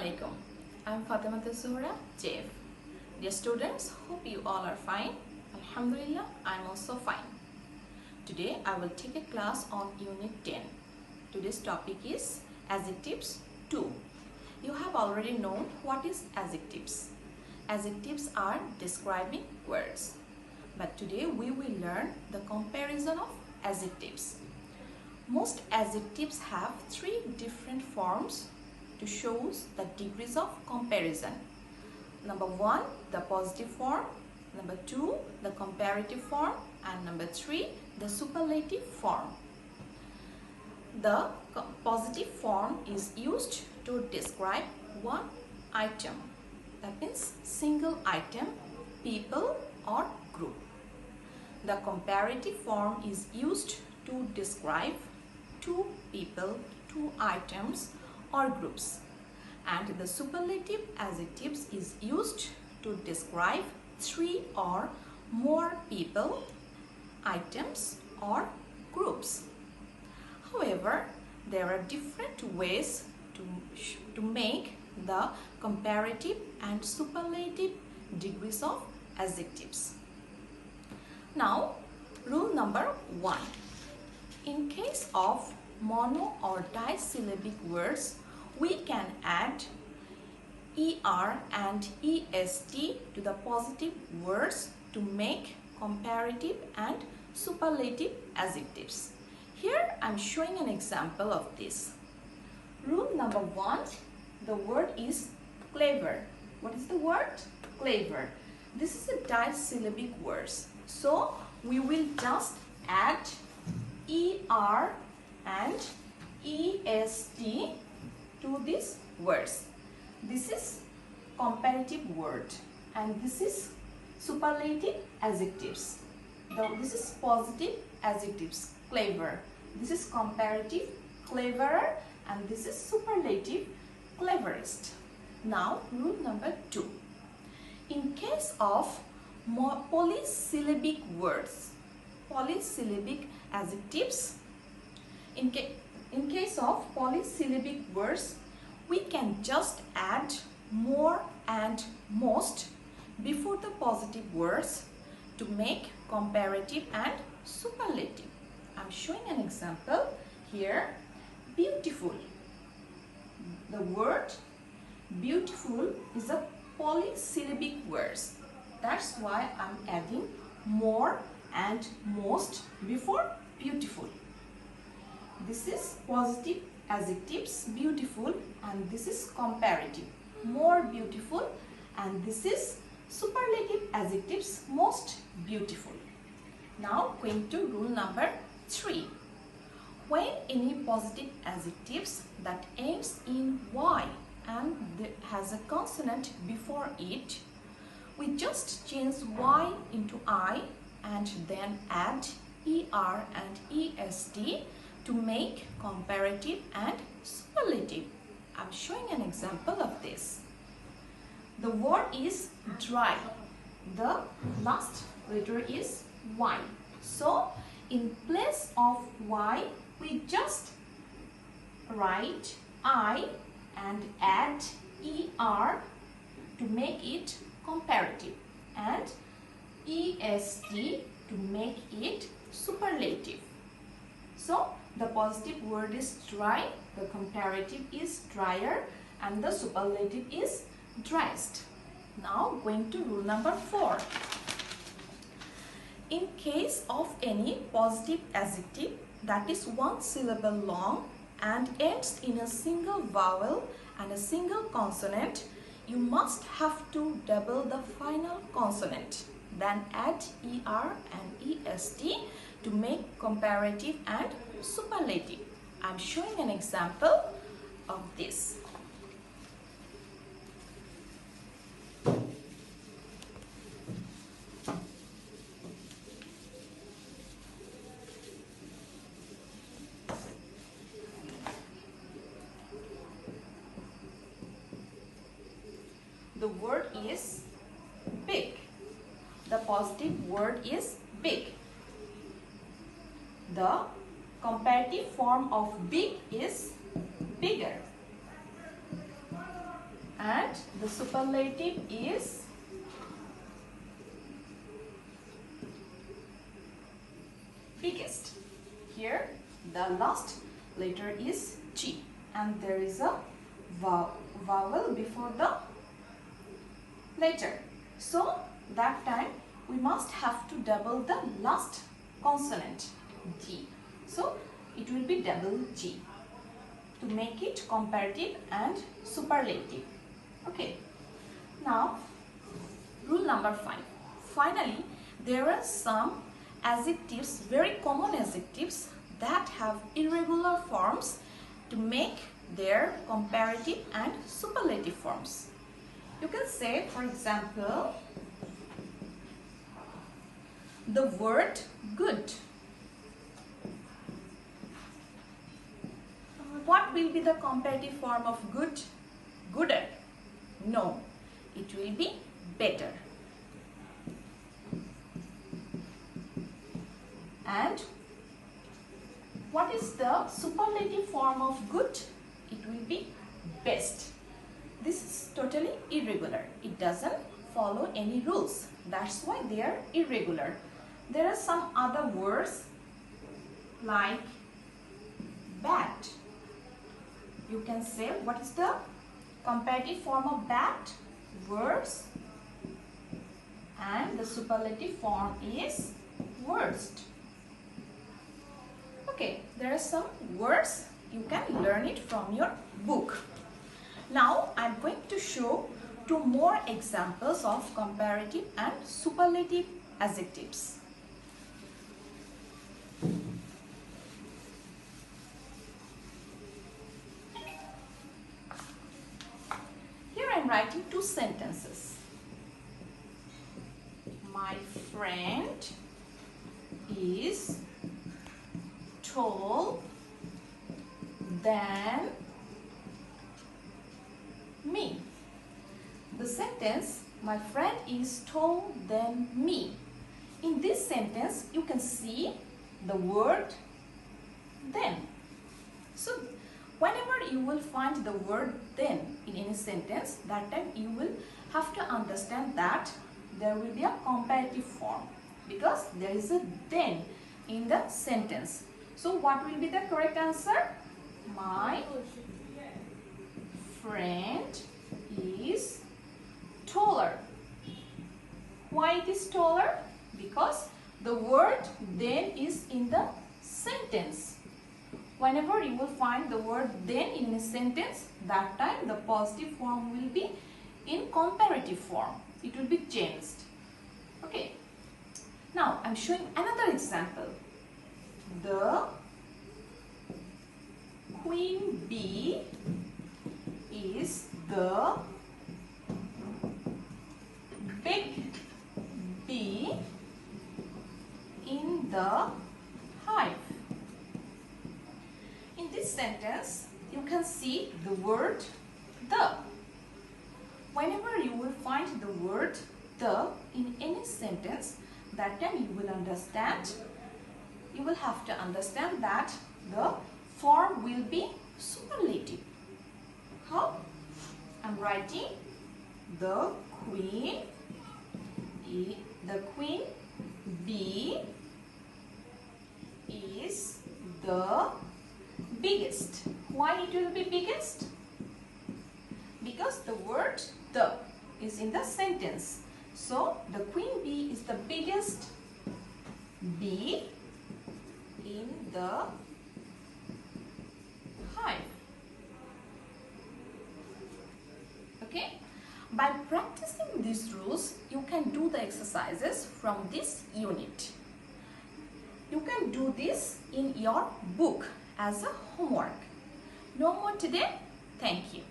Assalamualaikum. I'm Fatima Zuhra, Chef. Dear students, hope you all are fine. Alhamdulillah, I'm also fine. Today I will take a class on Unit 10. Today's topic is Adjectives 2. You have already known what is adjectives. Adjectives are describing words. But today we will learn the comparison of adjectives. Most adjectives have three different forms to show the degrees of comparison. Number 1, the positive form. Number 2, the comparative form. And number 3, the superlative form. The positive form is used to describe one item. That means single item, people or group. The comparative form is used to describe two people, two items or groups, and the superlative adjectives is used to describe three or more people, items or groups. However, there are different ways to make the comparative and superlative degrees of adjectives. Now, rule number 1. In case of mono or disyllabic words, we can add er and est to the positive words to make comparative and superlative adjectives. Here I am showing an example of this. Rule number 1, the word is clever. What is the word? Clever. This is a disyllabic word. So we will just add er and est to these words. This is comparative word and this is superlative adjectives. This is positive adjectives, clever. This is comparative, cleverer, and this is superlative, cleverest. Now rule number 2. In case of polysyllabic words, polysyllabic adjectives, in case of polysyllabic words, we can just add more and most before the positive words to make comparative and superlative. I'm showing an example here. Beautiful. The word beautiful is a polysyllabic word. That's why I'm adding more and most before beautiful. This is positive adjectives, beautiful, and this is comparative, more beautiful, and this is superlative adjectives, most beautiful. Now going to rule number 3. When any positive adjectives that ends in y and has a consonant before it, we just change y into I and then add er and est to make comparative and superlative. I'm showing an example of this. The word is dry. The last letter is y. So in place of y, we just write I and add er to make it comparative and est to make it superlative. So the positive word is dry, the comparative is drier, and the superlative is driest. Now going to rule number 4. In case of any positive adjective that is one syllable long and ends in a single vowel and a single consonant, you must have to double the final consonant. Then add er and est to make comparative and superlative. I'm showing an example of this. The word is big. The positive word is big. The comparative form of big is bigger. and the superlative is biggest. Here the last letter is G and there is a vowel before the letter. So that time we must have to double the last consonant G. So it will be double G to make it comparative and superlative. Okay. Now rule number 5. Finally, there are some adjectives, very common adjectives that have irregular forms to make their comparative and superlative forms. You can say, for example, the word good. What will be the comparative form of good? Gooder. No, it will be better. And what is the superlative form of good? It will be best. This is totally irregular. It doesn't follow any rules. That's why they are irregular. There are some other words like bad. You can say, what is the comparative form of bad? Worse. And the superlative form is worst. Okay, there are some words. You can learn it from your book. Now I am going to show 2 more examples of comparative and superlative adjectives. Here I am writing 2 sentences. My friend is tall than me. The sentence, my friend is taller than me. In this sentence, you can see the word then. So, whenever you will find the word then in any sentence, that time you will have to understand that there will be a comparative form because there is a then in the sentence. So, what will be the correct answer? My friend is taller. Why it is taller? Because the word then is in the sentence. Whenever you will find the word then in a sentence, that time the positive form will be in comparative form. It will be changed. Okay. Now I am showing another example. The queen bee is the big bee in the hive. In this sentence, you can see the word the. Whenever you will find the word the in any sentence, that time you will understand, you will have to understand that the form will be superlative. How? I am writing the queen bee is the biggest. Why it will be biggest? Because the word the is in the sentence. So the queen bee is the biggest bee in the hive. Okay? By practicing these rules, you can do the exercises from this unit. You can do this in your book as a homework. No more today. Thank you.